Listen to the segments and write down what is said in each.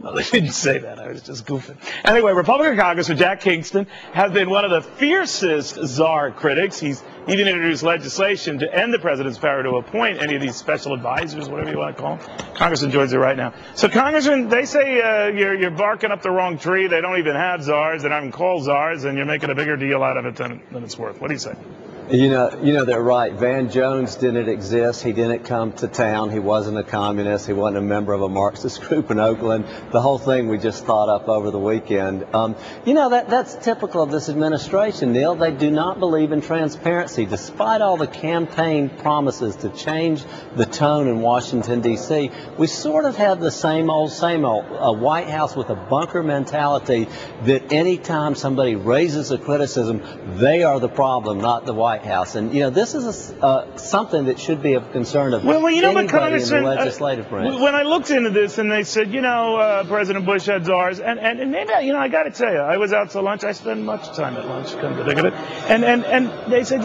No, they didn't say that. I was just goofing. Anyway, Republican Congressman Jack Kingston has been one of the fiercest czar critics. He's even introduced legislation to end the president's power to appoint any of these special advisors, whatever you want to call them. Congressman joins it right now. So, Congressman, they say you're barking up the wrong tree. They don't even have czars. They don't even call czars, and you're making a bigger deal out of it than it's worth. What do you say? You know they're right. Van Jones didn't exist. He didn't come to town. He wasn't a communist. He wasn't a member of a Marxist group in Oakland. The whole thing we just thought up over the weekend. That's typical of this administration, Neil. They do not believe in transparency. Despite all the campaign promises to change the tone in Washington, D.C., we sort of have the same old, a White House with a bunker mentality that any time somebody raises a criticism, they are the problem, not the White House. And, this is something that should be of concern of anybody in the legislative branch. When I looked into this and they said, President Bush had czars, and maybe, I got to tell you, I was out to lunch. I spend much time at lunch, come to think of it. And they said,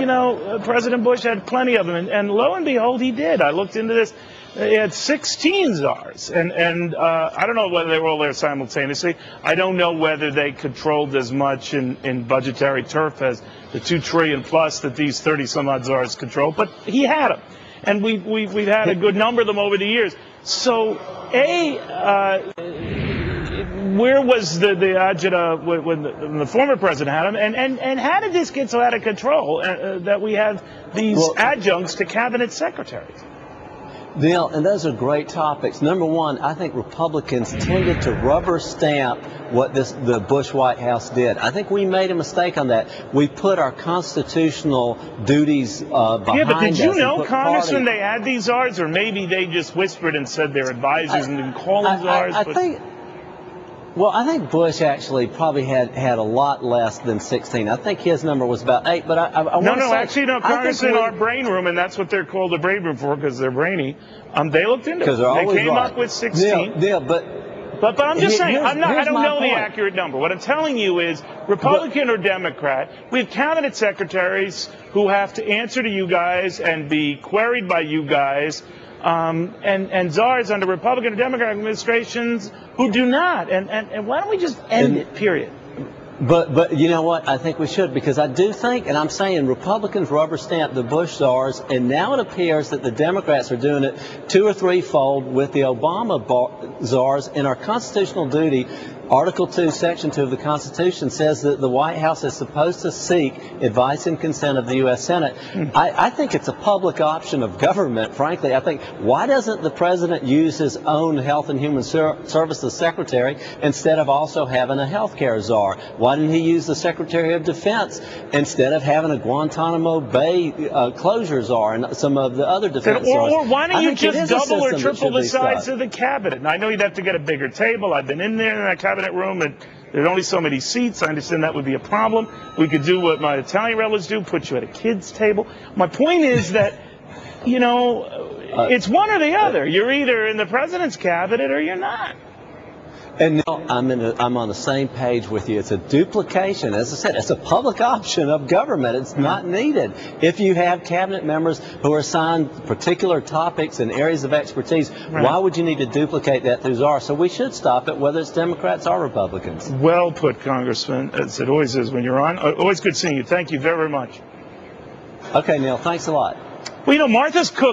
President Bush had plenty of them. And lo and behold, he did. I looked into this. He had 16 czars, and I don't know whether they were all there simultaneously. I don't know whether they controlled as much in budgetary turf as the $2 trillion plus that these 30-some-odd czars control. But he had them, and we've had a good number of them over the years. So, where was the agita when the former president had them, and how did this get so out of control that we have these adjuncts to cabinet secretaries? Neil, and those are great topics. Number one, I think Republicans tended to rubber stamp what the Bush White House did. I think we made a mistake on that. We put our constitutional duties behind us. Yeah, but did you know, Congressman, they had these czars, or maybe they just whispered and said they're advisors and didn't call them czars? I think Bush actually probably had a lot less than 16. I think his number was about 8. But No, Congress, in our brain room, and that's what they're called the brain room for, because they're brainy. They looked into it. They came up with 16. But I'm just saying, I don't know the accurate number. What I'm telling you is, Republican or Democrat, we have cabinet secretaries who have to answer to you guys and be queried by you guys. And czars under Republican or Democrat administrations who do not. And why don't we just end it, period? But you know what? I think we should, because I do think, and I'm saying Republicans rubber stamp the Bush czars, and now it appears that the Democrats are doing it 2 or 3-fold with the Obama czars. In our constitutional duty, Article 2, Section 2 of the Constitution says that the White House is supposed to seek advice and consent of the U.S. Senate. I think it's a public option of government, frankly. I think, why doesn't the president use his own Health and Human Services Secretary instead of also having a health care czar? Why didn't he use the Secretary of Defense instead of having a Guantanamo Bay closure czar and some of the other defense czars? Or why don't you just double or triple the size of the cabinet? And I know you'd have to get a bigger table. I've been in there in that cabinet room, and there's only so many seats. I understand that would be a problem. We could do what my Italian relatives do, put you at a kid's table. My point is that, it's one or the other. You're either in the president's cabinet or you're not. And no, I'm on the same page with you. It's a duplication. As I said, it's a public option of government. It's not needed. If you have cabinet members who are assigned particular topics and areas of expertise, why would you need to duplicate that through czar? So we should stop it, whether it's Democrats or Republicans. Well put, Congressman, as it always is when you're on. Always good seeing you. Thank you very much. Okay, Neil, thanks a lot. Well, Martha's cook.